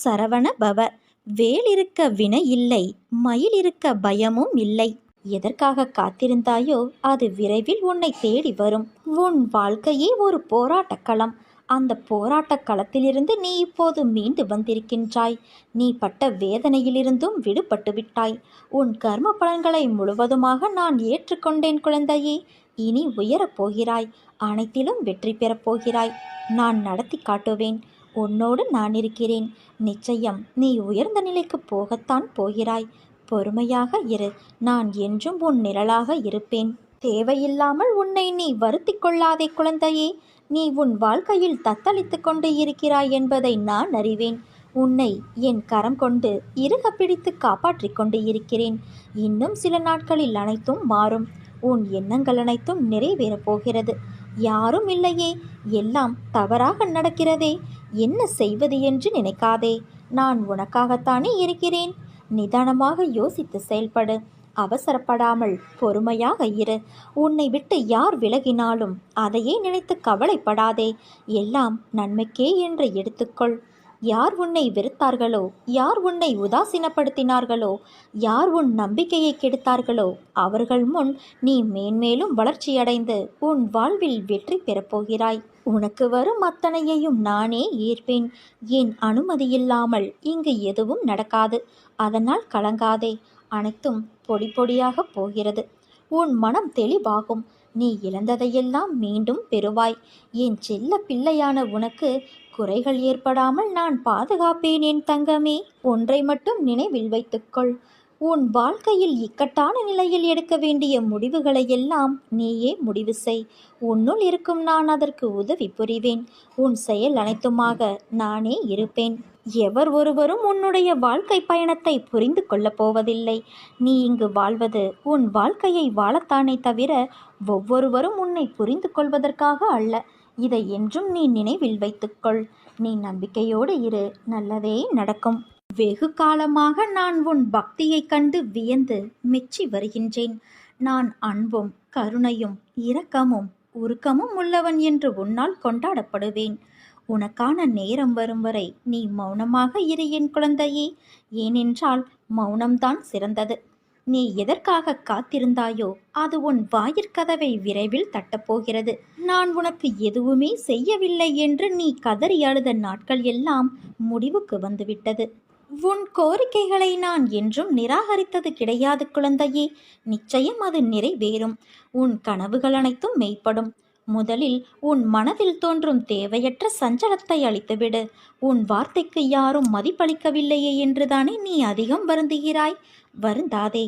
சரவண பவ. வேல் இருக்க வினை இல்லை, மயில் இருக்க பயமும் இல்லை. எதற்காக காத்திருந்தாயோ அது விரைவில் உன்னை தேடி வரும். உன் வாழ்க்கையே ஒரு போராட்டக் களம். அந்த போராட்டக் களத்திலிருந்து நீ இப்போது மீண்டு வந்திருக்கின்றாய். நீ பட்ட வேதனையிலிருந்தும் விடுபட்டு விட்டாய். உன் கர்ம பலன்களை முழுவதுமாக நான் ஏற்றுக்கொண்டேன் குழந்தையே. இனி உயரப் போகிறாய். அனைத்திலும் வெற்றி பெறப் போகிறாய். நான் நடத்தி காட்டுவேன். உன்னோடு நான் இருக்கிறேன். நிச்சயம் நீ உயர்ந்த நிலைக்கு போகத்தான் போகிறாய். பொறுமையாக இரு. நான் என்றும் உன் நிழலாக இருப்பேன். தேவையில்லாமல் உன்னை நீ வருத்தி கொள்ளாதே குழந்தையே. நீ உன் வாழ்க்கையில் தத்தளித்து கொண்டு இருக்கிறாய் என்பதை நான் அறிவேன். உன்னை என் கரம் கொண்டு இறுக பிடித்து காப்பாற்றிக் கொண்டு இருக்கிறேன். இன்னும் சில நாட்களில் அனைத்தும் மாறும். உன் எண்ணங்கள் அனைத்தும் நிறைவேறப் போகிறது. யாரும் இல்லையே, எல்லாம் தவறாக நடக்கிறதே, என்ன செய்வது என்று நினைக்காதே. நான் உனக்காகத்தானே இருக்கிறேன். நிதானமாக யோசித்து செயல்படு. அவசரப்படாமல் பொறுமையாக இரு. உன்னை விட்டு யார் விலகினாலும் அதையே நினைத்து கவலைப்படாதே. எல்லாம் நன்மைக்கே என்று எடுத்துக்கொள். யார் உன்னை வெறுத்தார்களோ, யார் உன்னை உதாசீனப்படுத்தினார்களோ, யார் உன் நம்பிக்கையை கெடுத்தார்களோ அவர்கள் முன் நீ மேன்மேலும் வளர்ச்சியடைந்து உன் வாழ்வில் வெற்றி பெறப்போகிறாய். உனக்கு வரும் அத்தனையையும் நானே ஏற்பேன். என் அனுமதியில்லாமல் இங்கு எதுவும் நடக்காது. அதனால் கலங்காதே. அனைத்தும் பொடி பொடியாக போகிறது. உன் மனம் தெளிவாகும். நீ இழந்ததையெல்லாம் மீண்டும் பெறுவாய். என் செல்ல பிள்ளையான உனக்கு குறைகள் ஏற்படாமல் நான் பாதுகாப்பேன் என் தங்கமே. ஒன்றை மட்டும் நினைவில் வைத்துக்கொள். உன் வாழ்க்கையில் இக்கட்டான நிலையில் எடுக்க வேண்டிய முடிவுகளை எல்லாம் நீயே முடிவு செய். உன்னுள் இருக்கும் நான் அதற்கு உதவி புரிவேன். உன் செயல் அனைத்துமாக நானே இருப்பேன். எவர் ஒருவரும் உன்னுடைய வாழ்க்கை பயணத்தை புரிந்து கொள்ளப் போவதில்லை. நீ இங்கு வாழ்வது உன் வாழ்க்கையை வாழத்தானே தவிர ஒவ்வொருவரும் உன்னை புரிந்து கொள்வதற்காக அல்ல. இதை என்றும் நீ நினைவில் வைத்துக்கொள். நீ நம்பிக்கையோடு இரு. நல்லதே நடக்கும். வெகு காலமாக நான் உன் பக்தியை கண்டு வியந்து மெச்சி வருகின்றேன். நான் அன்பும் கருணையும் இரக்கமும் உருக்கமும் உள்ளவன் என்று உன்னால் கொண்டாடப்படுவேன். உனக்கான நேரம் வரும் வரை நீ மௌனமாக இரு என் குழந்தையே. ஏனென்றால் மௌனம்தான் சிறந்தது. நீ எதற்காக காத்திருந்தாயோ அது உன் வாயிற்கதவை விரைவில் தட்டப்போகிறது. நான் உனக்கு எதுவுமே செய்யவில்லை என்று நீ கதறி அழுத நாட்கள் எல்லாம் முடிவுக்கு வந்துவிட்டது. உன் கோரிக்கைகளை நான் என்றும் நிராகரித்தது கிடையாது குழந்தையே. நிச்சயம் அது நிறைவேறும். உன் கனவுகள் அனைத்தும் மெய்ப்படும். முதலில் உன் மனதில் தோன்றும் தேவையற்ற சஞ்சலத்தை அழித்துவிடு. உன் வார்த்தைக்கு யாரும் மதிப்பளிக்கவில்லையே என்றுதானே நீ அதிகம் வருந்துகிறாய். வருந்தாதே.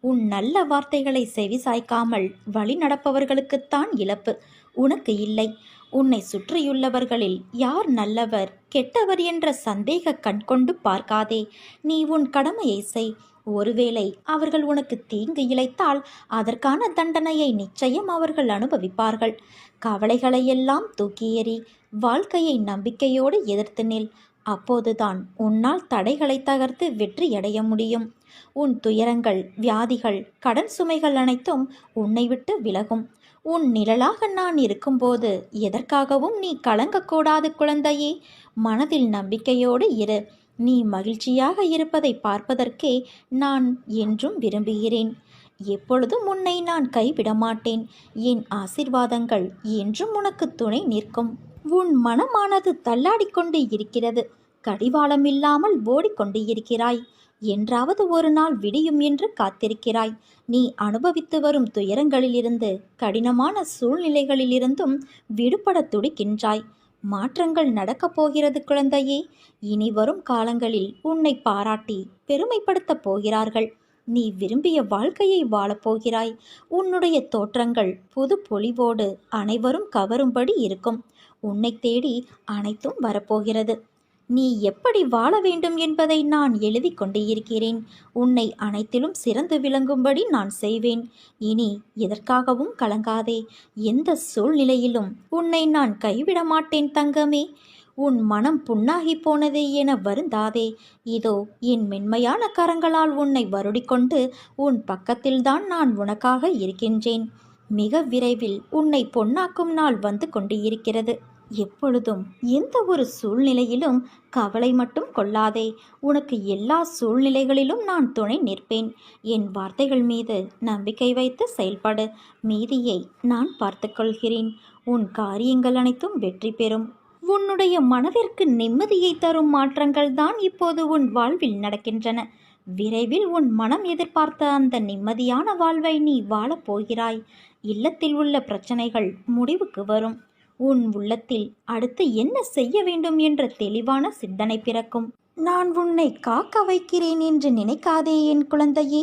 உன் நல்ல வார்த்தைகளை செவிசாய்க்காமல் வழி நடப்பவர்களுக்குத்தான் இழப்பு, உனக்கு இல்லை. உன்னை சுற்றியுள்ளவர்களில் யார் நல்லவர் கெட்டவர் என்ற சந்தேக கண் கொண்டு பார்க்காதே. நீ உன் கடமையை செய். ஒருவேளை அவர்கள் உனக்கு தீங்கு இழைத்தால் அதற்கான தண்டனையை நிச்சயம் அவர்கள் அனுபவிப்பார்கள். கவலைகளையெல்லாம் தூக்கி எறி. வாழ்க்கையை நம்பிக்கையோடு எதிர்த்து நில். அப்போதுதான் உன்னால் தடைகளை தகர்த்து வெற்றியடைய முடியும். உன் துயரங்கள், வியாதிகள், கடன் சுமைகள் அனைத்தும் உன்னை விட்டு விலகும். உன் நிழலாக நான் இருக்கும்போது எதற்காகவும் நீ கலங்கக்கூடாது குழந்தையே. மனதில் நம்பிக்கையோடு இரு. நீ மகிழ்ச்சியாக இருப்பதை பார்ப்பதற்கே நான் என்றும் விரும்புகிறேன். எப்பொழுதும் உன்னை நான் கைவிட மாட்டேன். என் ஆசீர்வாதங்கள் என்றும் உனக்கு துணை நிற்கும். உன் மனமானது தள்ளாடிக்கொண்டு இருக்கிறது. கடிவாளம் இல்லாமல் ஓடிக்கொண்டு இருக்கிறாய். என்றாவது ஒரு நாள் விடியும் என்று காத்திருக்கிறாய். நீ அனுபவித்து வரும் துயரங்களிலிருந்து, கடினமான சூழ்நிலைகளிலிருந்தும் விடுபட துடிக்கின்றாய். மாற்றங்கள் நடக்கப் போகிறது குழந்தையே. இனி வரும் காலங்களில் உன்னை பாராட்டி பெருமைப்படுத்தப் போகிறார்கள். நீ விரும்பிய வாழ்க்கையை வாழப்போகிறாய். உன்னுடைய தோற்றங்கள் புது பொலிவோடு அனைவரும் கவரும்படி இருக்கும். உன்னை தேடி அனைத்தும் வரப்போகிறது. நீ எப்படி வாழ வேண்டும் என்பதை நான் எழுதி கொண்டு இருக்கிறேன். உன்னை அனைத்திலும் சிறந்து விளங்கும்படி நான் செய்வேன். இனி எதற்காகவும் கலங்காதே. எந்த சூழ்நிலையிலும் உன்னை நான் கைவிட மாட்டேன் தங்கமே. உன் மனம் புண்ணாகி போனதே என வருந்தாதே. இதோ என் மென்மையான கரங்களால் உன்னை வருடிக்கொண்டு உன் பக்கத்தில்தான் நான் உனக்காக இருக்கின்றேன். மிக விரைவில் உன்னை பொன்னாக்கும் நாள் வந்து கொண்டு இருக்கிறது. எப்பொழுதும் எந்த ஒரு சூழ்நிலையிலும் கவலை மட்டும் கொள்ளாதே. உனக்கு எல்லா சூழ்நிலைகளிலும் நான் துணை நிற்பேன். என் வார்த்தைகள் மீது நம்பிக்கை வைத்து செயல்படு. மீதியை நான் பார்த்துக்கொள்கிறேன். உன் காரியங்கள் அனைத்தும் வெற்றி பெறும். உன்னுடைய மனதிற்கு நிம்மதியை தரும் மாற்றங்கள் தான் இப்போது உன் வாழ்வில் நடக்கின்றன. விரைவில் உன் மனம் எதிர்பார்த்த அந்த நிம்மதியான வாழ்வை நீ வாழப் போகிறாய். இல்லத்தில் உள்ள பிரச்சனைகள் முடிவுக்கு வரும். உன் உள்ளத்தில் அடுத்து என்ன செய்ய வேண்டும் என்ற தெளிவான சிந்தனை பிறக்கும். நான் உன்னை காக்க வைக்கிறேன் என்று நினைக்காதே என் குழந்தையே.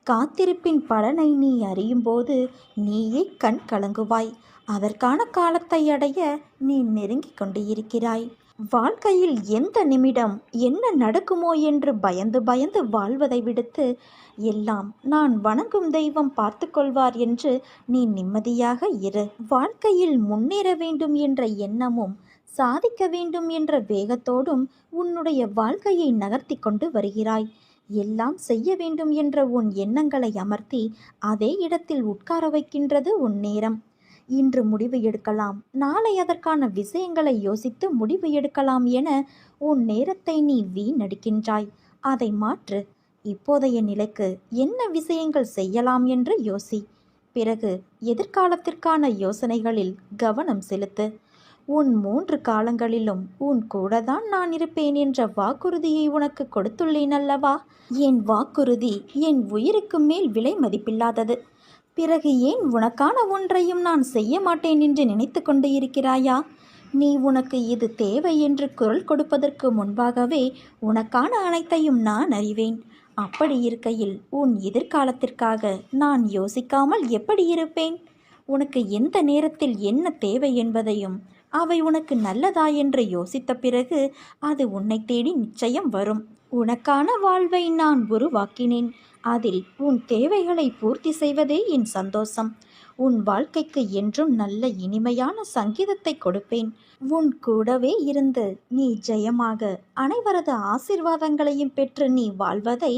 காத்திருப்பின் பலனை நீ அறியும்போது நீயே கண் கலங்குவாய். அதற்கான காலத்தை அடைய நீ நெருங்கிக் கொண்டு இருக்கிறாய். வாழ்க்கையில் எந்த நிமிடம் என்ன நடக்குமோ என்று பயந்து பயந்து வாழ்வதை விடுத்து, எல்லாம் நான் வணங்கும் தெய்வம் பார்த்து கொள்வார் என்று நீ நிம்மதியாக இரு. வாழ்க்கையில் முன்னேற வேண்டும் என்ற எண்ணமும் சாதிக்க வேண்டும் என்ற வேகத்தோடும் உன்னுடைய வாழ்க்கையை நகர்த்தி கொண்டு வருகிறாய். எல்லாம் செய்ய வேண்டும் என்ற உன் எண்ணங்களை அமர்த்தி அதே இடத்தில் உட்கார வைக்கின்றது உன் நேரம். இன்று முடிவு எடுக்கலாம், நாளை அதற்கான விஷயங்களை யோசித்து முடிவு எடுக்கலாம் என உன் நேரத்தை நீ வீணடிக்கின்றாய். அதை மாற்று. இப்போதைய நிலைக்கு என்ன விஷயங்கள் செய்யலாம் என்று யோசி. பிறகு எதிர்காலத்திற்கான யோசனைகளில் கவனம் செலுத்து. உன் 3 காலங்களிலும் உன் கூட தான் நான் இருப்பேன் என்ற வாக்குறுதியை உனக்கு கொடுத்துள்ளேன் அல்லவா? என் வாக்குறுதி என் உயிருக்கு மேல் விலை மதிப்பில்லாதது. பிறகு ஏன் உனக்கான ஒன்றையும் நான் செய்ய மாட்டேன் என்று நினைத்து கொண்டு இருக்கிறாயா? நீ உனக்கு இது தேவை என்று குரல் கொடுப்பதற்கு முன்பாகவே உனக்கான அனைத்தையும் நான் அறிவேன். அப்படி இருக்கையில் உன் எதிர்காலத்திற்காக நான் யோசிக்காமல் எப்படி இருப்பேன்? உனக்கு எந்த நேரத்தில் என்ன தேவை என்பதையும் அவை உனக்கு நல்லதா என்று யோசித்த பிறகு அது உன்னை தேடி நிச்சயம் வரும். உனக்கான வாழ்வை நான் உருவாக்கினேன். அதில் உன் தேவைகளை பூர்த்தி செய்வதே என் சந்தோஷம். உன் வாழ்க்கைக்கு என்றும் நல்ல இனிமையான சங்கீதத்தை கொடுப்பேன். உன் கூடவே இருந்து நீ ஜெயமாக அனைவரது ஆசீர்வாதங்களையும் பெற்று நீ வாழ்வதை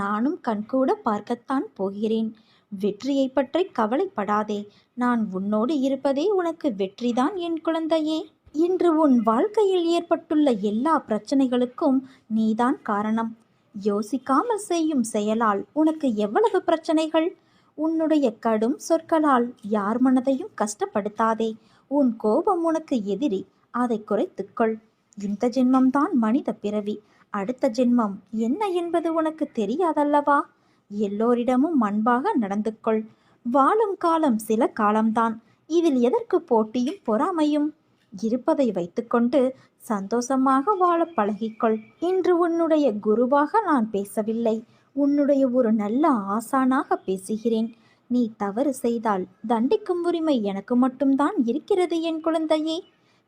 நானும் கண்கூட பார்க்கத்தான் போகிறேன். வெற்றியை பற்றி கவலைப்படாதே. நான் உன்னோடு இருப்பதே உனக்கு வெற்றிதான் என் குழந்தையே. இன்று உன் வாழ்க்கையில் ஏற்பட்டுள்ள எல்லா பிரச்சனைகளுக்கும் நீதான் காரணம். யோசிக்காமல் செய்யும் செயலால் உனக்கு எவ்வளவு பிரச்சனைகள்! உன்னுடைய கடும் சொற்களால் யார் மனதையும் கஷ்டப்படுத்தாதே. உன் கோபம் உனக்கு எதிரி. அதை குறைத்துக்கொள். இந்த ஜென்மம்தான் மனித பிறவி. அடுத்த ஜென்மம் என்ன என்பது உனக்கு தெரியாதல்லவா? எல்லோரிடமும் அன்பாக நடந்து கொள். வாழும் காலம் சில காலம்தான். இதில் எதற்கு போட்டியும் பொறாமையும்? இருப்பதை வைத்துக்கொண்டு சந்தோஷமாக வாழ பழகிக்கொள். இன்று உன்னுடைய குருவாக நான் பேசவில்லை, உன்னுடைய ஒரு நல்ல ஆசானாக பேசுகிறேன். நீ தவறு செய்தால் தண்டிக்கும் உரிமை எனக்கு மட்டும்தான் இருக்கிறது என் குழந்தையே.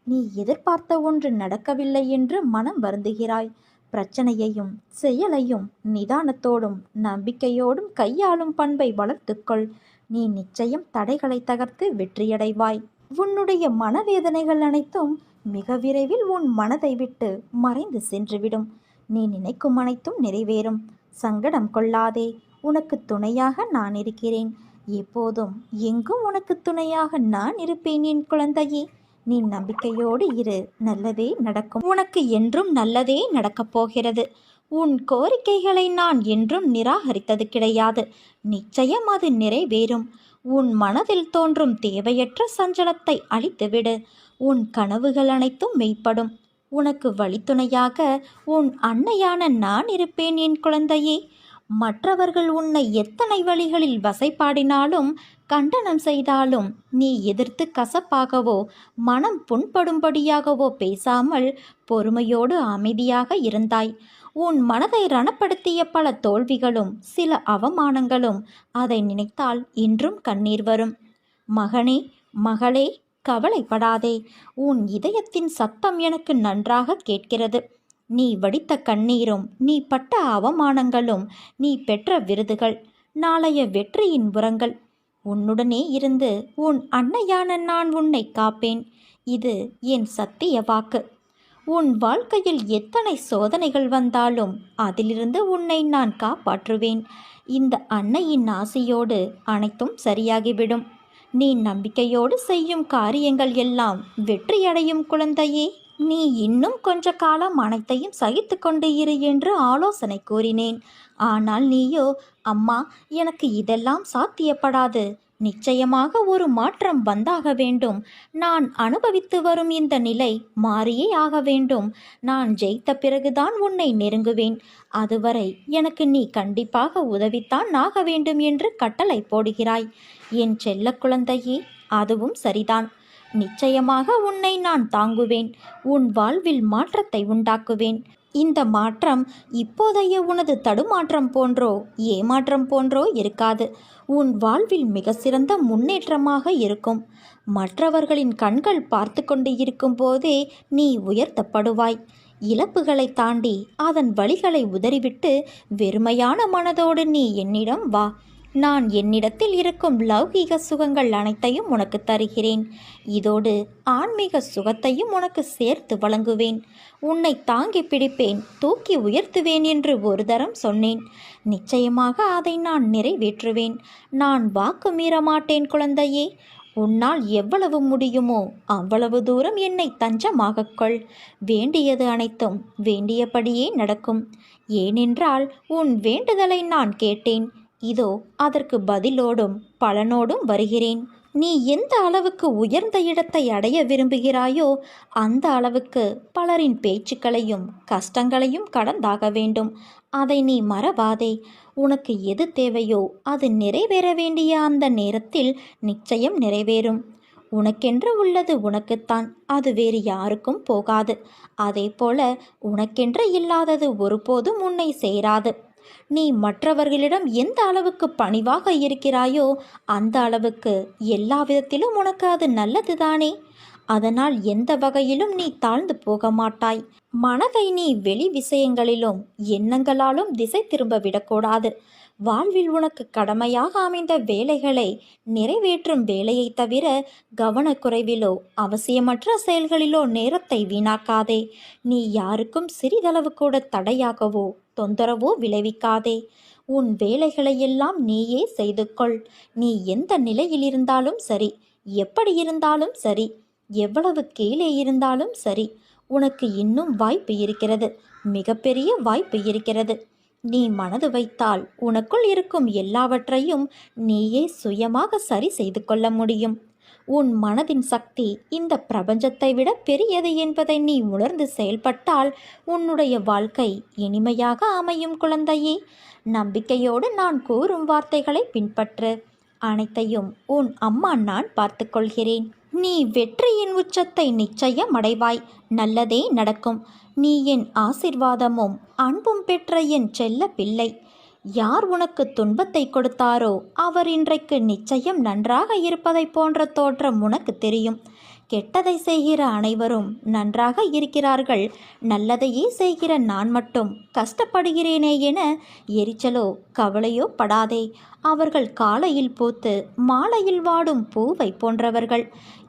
நீ எதிர்பார்த்த ஒன்று நடக்கவில்லை என்று மனம் வருந்துகிறாய். பிரச்சனையையும் செயலையும் நிதானத்தோடும் நம்பிக்கையோடும் கையாளும் பண்பை வளர்த்துக்கொள். நீ நிச்சயம் தடைகளை தகர்த்து வெற்றியடைவாய். உன்னுடைய மனவேதனைகள் அனைத்தும் மிக விரைவில் உன் மனதை விட்டு மறைந்து சென்றுவிடும். நீ நினைக்கும் அனைத்தும் நிறைவேறும். சங்கடம் கொள்ளாதே. உனக்கு துணையாக நான் இருக்கிறேன். எப்போதும் எங்கும் உனக்கு துணையாக நான் இருப்பேன் என் குழந்தையே. நீ நம்பிக்கையோடு இரு. நல்லதே நடக்கும். உனக்கு என்றும் நல்லதே நடக்கப் போகிறது. உன் கோரிக்கைகளை நான் என்றும் நிராகரித்தது கிடையாது. நிச்சயம் அது நிறைவேறும். உன் மனதில் தோன்றும் தேவையற்ற சஞ்சலத்தை அழித்துவிடு. உன் கனவுகள் அனைத்தும் மெய்ப்படும். உனக்கு வழித்துணையாக உன் அன்னையான நான் இருப்பேன் என் குழந்தையே. மற்றவர்கள் உன்னை எத்தனை வழிகளில் வசைப்பாடினாலும் கண்டனம் செய்தாலும் நீ எதிர்த்து கசப்பாகவோ மனம் புண்படும்படியாகவோ பேசாமல் பொறுமையோடு அமைதியாக இருந்தாய். உன் மனதை ரணப்படுத்திய பல தோல்விகளும் சில அவமானங்களும் அதை நினைத்தால் இன்றும் கண்ணீர் வரும். மகனே, மகளே, கவலைப்படாதே. உன் இதயத்தின் சத்தம் எனக்கு நன்றாக கேட்கிறது. நீ வடித்த கண்ணீரும் நீ பட்ட அவமானங்களும் நீ பெற்ற விருதுகள் நாளைய வெற்றியின் உரங்கள். உன்னுடனே இருந்து உன் அன்னையான நான் உன்னை காப்பேன். இது என் சத்திய வாக்கு. உன் வாழ்க்கையில் எத்தனை சோதனைகள் வந்தாலும் அதிலிருந்து உன்னை நான் காப்பாற்றுவேன். இந்த அன்னையின் ஆசையோடு அனைத்தும் சரியாகிவிடும். நீ நம்பிக்கையோடு செய்யும் காரியங்கள் எல்லாம் வெற்றியடையும் குழந்தையே. நீ இன்னும் கொஞ்ச காலம் அனைத்தையும் சகித்து கொண்டு இரு என்று ஆலோசனை கூறினேன். ஆனால் நீயோ, அம்மா, எனக்கு இதெல்லாம் சாத்தியப்படாது, நிச்சயமாக ஒரு மாற்றம் வந்தாக வேண்டும், நான் அனுபவித்து வரும் இந்த நிலை மாறியே ஆக வேண்டும், நான் ஜெயித்த பிறகுதான் உன்னை நெருங்குவேன், அதுவரை எனக்கு நீ கண்டிப்பாக உதவித்தான் ஆக வேண்டும் என்று கட்டளை போடுகிறாய். என் செல்ல குழந்தையே, அதுவும் சரிதான். நிச்சயமாக உன்னை நான் தாங்குவேன், உன் வாழ்வில் மாற்றத்தை உண்டாக்குவேன். இந்த மாற்றம் இப்போதைய உனது தடுமாற்றம் போன்றோ ஏமாற்றம் போன்றோ இருக்காது. உன் வாழ்வில் மிக சிறந்த முன்னேற்றமாக இருக்கும். மற்றவர்களின் கண்கள் பார்த்து கொண்டு இருக்கும் போதே நீ உயர்த்தப்படுவாய். இழப்புகளை தாண்டி அதன் வழிகளை உதறிவிட்டு வெறுமையான மனதோடு நீ என்னிடம் வா. நான் என்னிடத்தில் இருக்கும் லௌகீக சுகங்கள் அனைத்தையும் உனக்கு தருகிறேன். இதோடு ஆன்மீக சுகத்தையும் உனக்கு சேர்த்து வழங்குவேன். உன்னை தாங்கி பிடிப்பேன், தூக்கி உயர்த்துவேன் என்று ஒரு தரம் சொன்னேன். நிச்சயமாக அதை நான் நிறைவேற்றுவேன். நான் வாக்கு மீற மாட்டேன் குழந்தையே. உன்னால் எவ்வளவு முடியுமோ அவ்வளவு தூரம் என்னை தஞ்சமாகக் கொள். வேண்டியது அனைத்தும் வேண்டியபடியே நடக்கும். ஏனென்றால் உன் வேண்டுதலை நான் கேட்டேன். இதோ அதற்கு பதிலோடும் பலனோடும் வருகிறேன். நீ எந்த அளவுக்கு உயர்ந்த இடத்தை அடைய விரும்புகிறாயோ அந்த அளவுக்கு பலரின் பேச்சுக்களையும் கஷ்டங்களையும் கடந்தாக வேண்டும். அதை நீ மறவாதே. உனக்கு எது தேவையோ அது நிறைவேற வேண்டிய அந்த நேரத்தில் நிச்சயம் நிறைவேறும். உனக்கென்று உள்ளது உனக்குத்தான், அது வேறு யாருக்கும் போகாது. அதே போல உனக்கென்று இல்லாதது ஒருபோதும் உன்னை சேராது. நீ மற்றவர்களிடம் எந்த அளவுக்கு பணிவாக இருக்கிறாயோ அந்த அளவுக்கு எல்லா விதத்திலும் உனக்கு அது நல்லதுதானே. அதனால் எந்த வகையிலும் நீ தாழ்ந்து போக மாட்டாய். மனதை நீ வெளி விஷயங்களிலும் எண்ணங்களாலும் திசை திரும்ப விடக்கூடாது. வாழ்வில் உனக்கு கடமையாக அமைந்த வேலைகளை நிறைவேற்றும் வேலையை தவிர கவனக்குறைவிலோ அவசியமற்ற செயல்களிலோ நேரத்தை வீணாக்காதே. நீ யாருக்கும் சிறிதளவு கூட தடையாகவோ தொந்தரவோ விளைவிக்காதே. உன் வேலைகளையெல்லாம் நீயே செய்து கொள். நீ எந்த நிலையில் இருந்தாலும் சரி, எப்படி இருந்தாலும் சரி, எவ்வளவு கீழே இருந்தாலும் சரி, உனக்கு இன்னும் வாய்ப்பு இருக்கிறது, மிகப்பெரிய வாய்ப்பு இருக்கிறது. நீ மனது வைத்தால் உனக்குள் இருக்கும் எல்லாவற்றையும் நீயே சுயமாக சரி செய்து கொள்ள முடியும். உன் மனதின் சக்தி இந்த பிரபஞ்சத்தை விட பெரியது என்பதை நீ உணர்ந்து செயல்பட்டால் உன்னுடைய வாழ்க்கை இனிமையாக அமையும் குழந்தையே. நம்பிக்கையோடு நான் கூறும் வார்த்தைகளை பின்பற்று. அனைத்தையும் உன் அம்மா நான் பார்த்து கொள்கிறேன். நீ வெற்றியின் உச்சத்தை நிச்சயம் அடைவாய். நல்லதே நடக்கும். நீ என் ஆசிர்வாதமும் அன்பும் பெற்ற என் செல்ல பிள்ளை. யார் உனக்கு துன்பத்தை கொடுத்தாரோ அவர் இன்றைக்கு நிச்சயம் நன்றாக இருப்பதை போன்ற தோற்றம் உனக்கு தெரியும். கெட்டதை செய்கிற அனைவரும் நன்றாக இருக்கிறார்கள், நல்லதையே செய்கிற நான் மட்டும் கஷ்டப்படுகிறேனே என எரிச்சலோ கவலையோ படாதே. அவர்கள் காலையில் பூத்து மாலையில் வாடும் பூவை போன்றவர்கள்.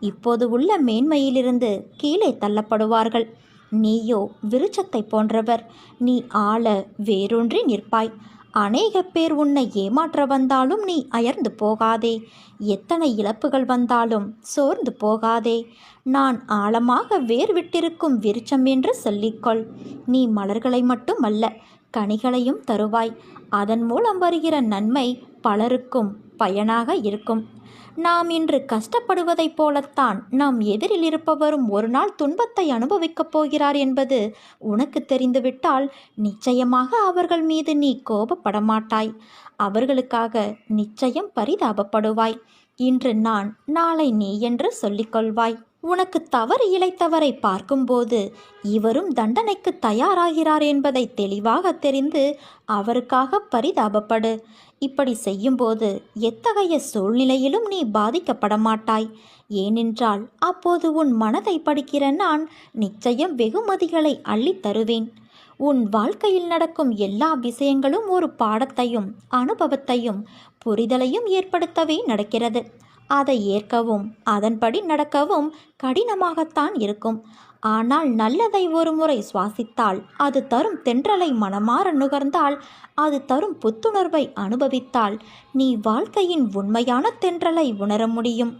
இப்போது உள்ள மேன்மையிலிருந்து கீழே தள்ளப்படுவார்கள். நீயோ விருட்சத்தை போன்றவர். நீ ஆள வேரூன்றி நிற்பாய். அநேக பேர் உன்னை ஏமாற்ற வந்தாலும் நீ அயர்ந்து போகாதே. எத்தனை இழப்புகள் வந்தாலும் சோர்ந்து போகாதே. நான் ஆழமாக வேர் விட்டிருக்கும் விருட்சம் என்று சொல்லிக்கொள். நீ மலர்களை மட்டும் அல்ல, கனிகளையும் தருவாய். அதன் மூலம் வருகிற நன்மை பலருக்கும் பயனாக இருக்கும். நாம் இன்று கஷ்டப்படுவதைப் போலத்தான் நம் எதிரில் இருப்பவரும் ஒரு நாள் துன்பத்தை அனுபவிக்கப் போகிறார் என்பது உனக்கு தெரிந்துவிட்டால் நிச்சயமாக அவர்கள் மீது நீ கோபப்பட மாட்டாய். அவர்களுக்காக நிச்சயம் பரிதாபப்படுவாய். இன்று நான், நாளை நீ என்று சொல்லிக்கொள்வாய். உனக்கு தவறு இழைத்தவரை பார்க்கும்போது இவரும் தண்டனைக்கு தயாராகிறார் என்பதை தெளிவாக தெரிந்து அவருக்காக பரிதாபப்படு. இப்படி செய்யும்போது எத்தகைய சூழ்நிலையிலும் நீ பாதிக்கப்பட மாட்டாய். ஏனென்றால் அப்போது உன் மனதை படிக்கிற நான் நிச்சயம் வெகுமதிகளை அள்ளித் தருவேன். உன் வாழ்க்கையில் நடக்கும் எல்லா விஷயங்களும் ஒரு பாடத்தையும் அனுபவத்தையும் புரிதலையும் ஏற்படுத்தவே நடக்கிறது. அதை ஏற்கவும் அதன்படி நடக்கவும் கடினமாகத்தான் இருக்கும். ஆனால் நல்லதை ஒரு முறை சுவாசித்தால், அது தரும் தென்றலை மனமாற நுகர்ந்தால், அது தரும் புத்துணர்வை அனுபவித்தால், நீ வாழ்க்கையின் உண்மையான தென்றலை உணர முடியும்.